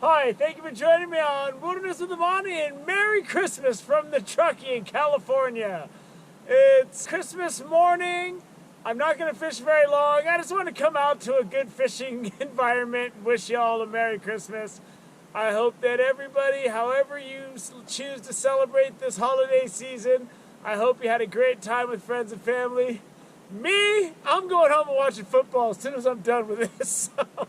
Hi, thank you for joining me on Wilderness with Amani, and Merry Christmas from the Truckee in California. It's Christmas morning. I'm not going to fish very long. I just want to come out to a good fishing environment and wish you all a Merry Christmas. I hope that everybody, however you choose to celebrate this holiday season, I hope you had a great time with friends and family. Me, I'm going home and watching football as soon as I'm done with this. So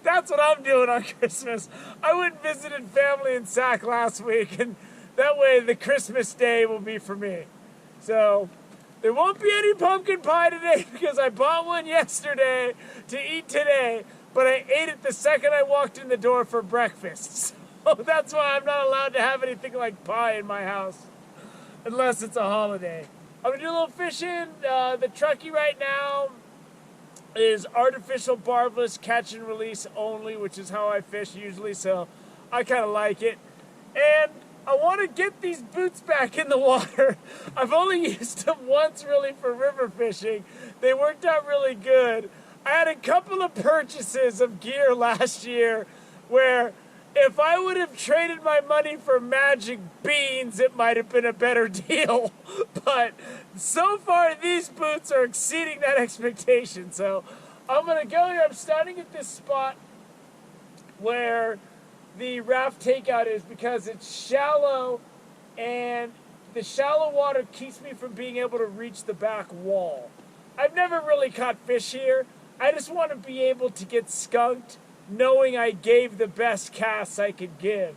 that's what I'm doing on Christmas. I went and visited family in Sac last week, and that way the Christmas day will be for me. So there won't be any pumpkin pie today because I bought one yesterday to eat today, but I ate it the second I walked in the door for breakfast. So that's why I'm not allowed to have anything like pie in my house unless it's a holiday. I'm going to do a little fishing. The Truckee right now is artificial barbless catch and release only, which is how I fish usually, so I kind of like it. And I want to get these boots back in the water. I've only used them once really for river fishing. They worked out really good. I had a couple of purchases of gear last year where if I would have traded my money for magic beans, it might have been a better deal. But so far, these boots are exceeding that expectation. So I'm going to go here. I'm starting at this spot where the raft takeout is because it's shallow, and the shallow water keeps me from being able to reach the back wall. I've never really caught fish here. I just want to be able to get skunked, knowing I gave the best casts I could give.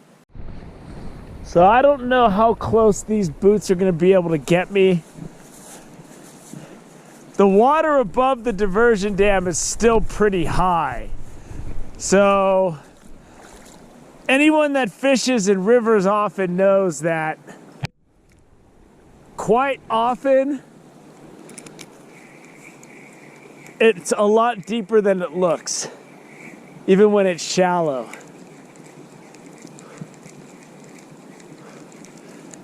So I don't know how close these boots are going to be able to get me. The water above the diversion dam is still pretty high. So anyone that fishes in rivers often knows that quite often it's a lot deeper than it looks, even when it's shallow.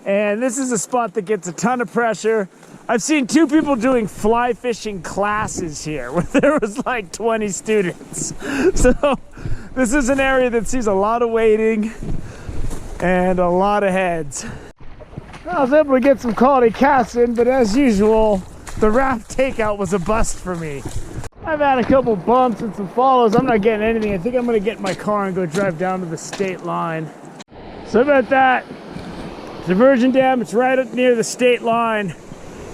And this is a spot that gets a ton of pressure. I've seen two people doing fly fishing classes here where there was like 20 students. So this is an area that sees a lot of wading and a lot of heads. I was able to get some quality casts in, but as usual, the raft takeout was a bust for me. I've had a couple bumps and some follows. I'm not getting anything. I think I'm gonna get in my car and go drive down to the state line. So about that, diversion dam, it's right up near the state line.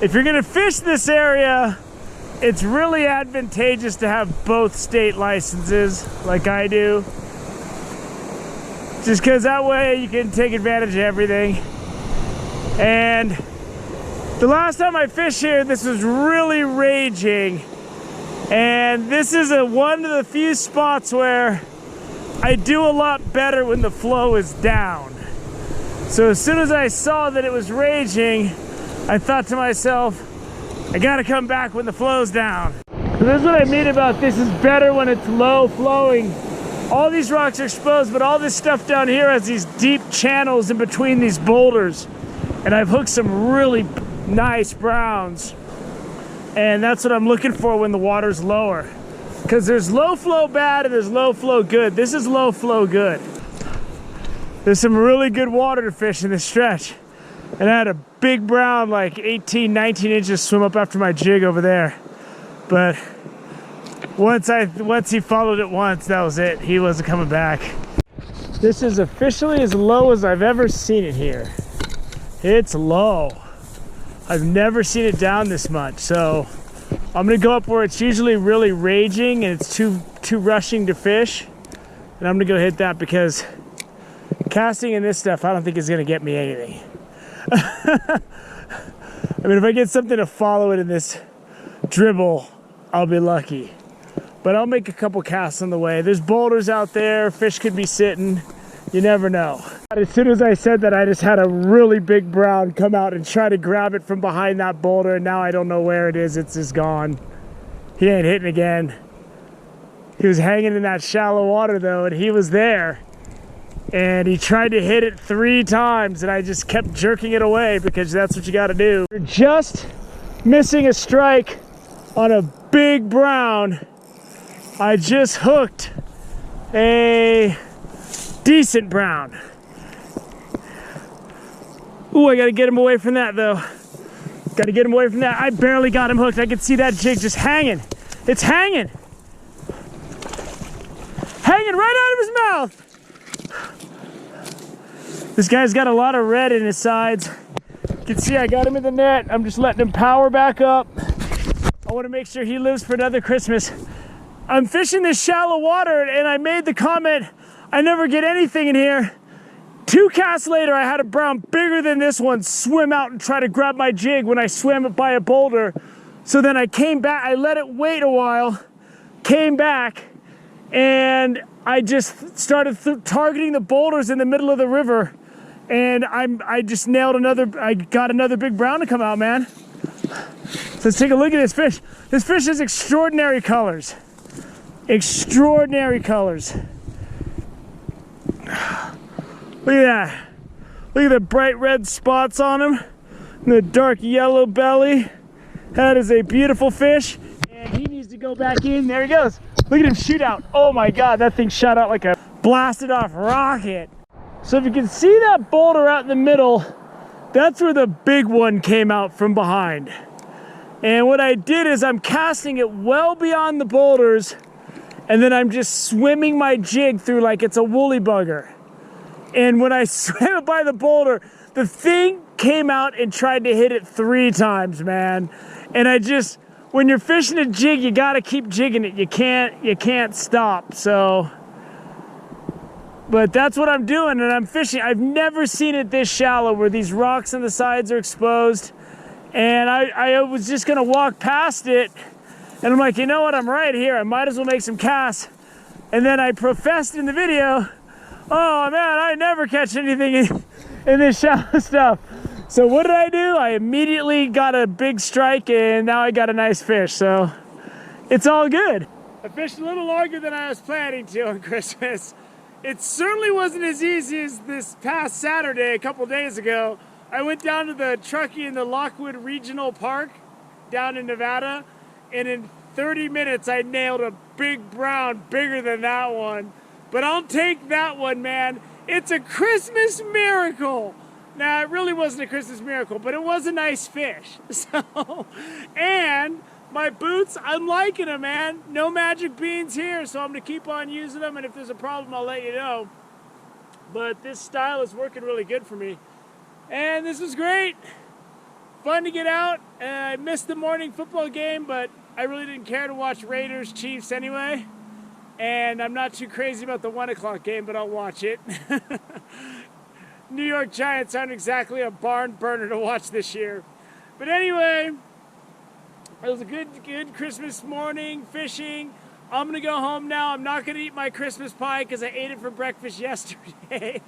If you're gonna fish this area, it's really advantageous to have both state licenses like I do. Just because that way you can take advantage of everything. And the last time I fished here, this was really raging. And this is one of the few spots where I do a lot better when the flow is down. So as soon as I saw that it was raging, I thought to myself, I gotta come back when the flow's down. So this is what I mean about this is better when it's low flowing. All these rocks are exposed, but all this stuff down here has these deep channels in between these boulders. And I've hooked some really nice browns. And that's what I'm looking for when the water's lower. Because there's low flow bad and there's low flow good. This is low flow good. There's some really good water to fish in this stretch. And I had a big brown, like 18, 19 inches swim up after my jig over there. But once he followed it once, that was it. He wasn't coming back. This is officially as low as I've ever seen it here. It's low. I've never seen it down this much, so I'm gonna go up where it's usually really raging and it's too rushing to fish, and I'm gonna go hit that because casting in this stuff I don't think is gonna get me anything. I mean, if I get something to follow it in this dribble, I'll be lucky. But I'll make a couple casts on the way. There's boulders out there, fish could be sitting. You never know. As soon as I said that, I just had a really big brown come out and try to grab it from behind that boulder, and now I don't know where it is. It's just gone. He ain't hitting again. He was hanging in that shallow water though, and he was there. And he tried to hit it 3 times, and I just kept jerking it away because that's what you gotta do. You're just missing a strike on a big brown. I just hooked a Decent brown. Ooh, I gotta get him away from that though. Gotta get him away from that. I barely got him hooked. I can see that jig just hanging. It's hanging. Hanging right out of his mouth. This guy's got a lot of red in his sides. You can see I got him in the net. I'm just letting him power back up. I want to make sure he lives for another Christmas. I'm fishing this shallow water and I made the comment, I never get anything in here. 2 casts later, I had a brown bigger than this one swim out and try to grab my jig when I swam it by a boulder. So then I came back, I let it wait a while, came back, and I just started targeting the boulders in the middle of the river. And I just nailed I got another big brown to come out, man. So let's take a look at this fish. This fish has extraordinary colors. Extraordinary colors. Look at that. Look at the bright red spots on him. And the dark yellow belly. That is a beautiful fish. And he needs to go back in. There he goes. Look at him shoot out. Oh my God, that thing shot out like a blasted off rocket. So if you can see that boulder out in the middle, that's where the big one came out from behind. And what I did is I'm casting it well beyond the boulders, and then I'm just swimming my jig through like it's a woolly bugger. And when I swam it by the boulder, the thing came out and tried to hit it 3 times, man. And when you're fishing a jig, you gotta keep jigging it. You can't stop, so. But that's what I'm doing, and I'm fishing. I've never seen it this shallow where these rocks on the sides are exposed. And I was just gonna walk past it, and I'm like, you know what, I'm right here. I might as well make some casts. And then I professed in the video, oh man, I never catch anything in this shallow stuff. So what did I do? I immediately got a big strike, and now I got a nice fish, so it's all good. I fished a little longer than I was planning to on Christmas. It certainly wasn't as easy as this past Saturday, a couple days ago. I went down to the Truckee and the Lockwood Regional Park down in Nevada, and in 30 minutes I nailed a big brown, bigger than that one. But I'll take that one, man. It's a Christmas miracle. Now, it really wasn't a Christmas miracle, but it was a nice fish. So, and my boots, I'm liking them, man. No magic beans here, so I'm gonna keep on using them, and if there's a problem, I'll let you know. But this style is working really good for me. And this was great. Fun to get out. I missed the morning football game, but I really didn't care to watch Raiders Chiefs anyway. And I'm not too crazy about the 1 o'clock game, but I'll watch it. New York Giants aren't exactly a barn burner to watch this year. But anyway, it was a good Christmas morning fishing. I'm gonna go home now. I'm not gonna eat my Christmas pie because I ate it for breakfast yesterday.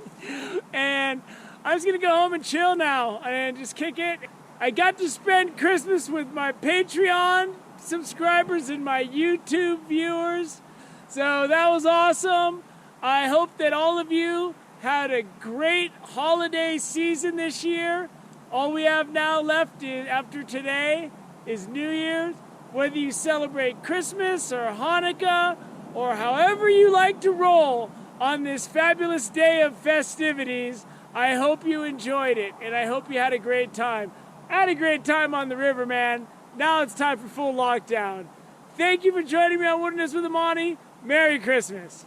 And I'm just gonna go home and chill now and just kick it. I got to spend Christmas with my Patreon subscribers and my YouTube viewers. So that was awesome. I hope that all of you had a great holiday season this year. All we have now left after today is New Year's. Whether you celebrate Christmas or Hanukkah or however you like to roll on this fabulous day of festivities, I hope you enjoyed it and I hope you had a great time. I had a great time on the river, man. Now it's time for full lockdown. Thank you for joining me on Wilderness with Amani. Merry Christmas.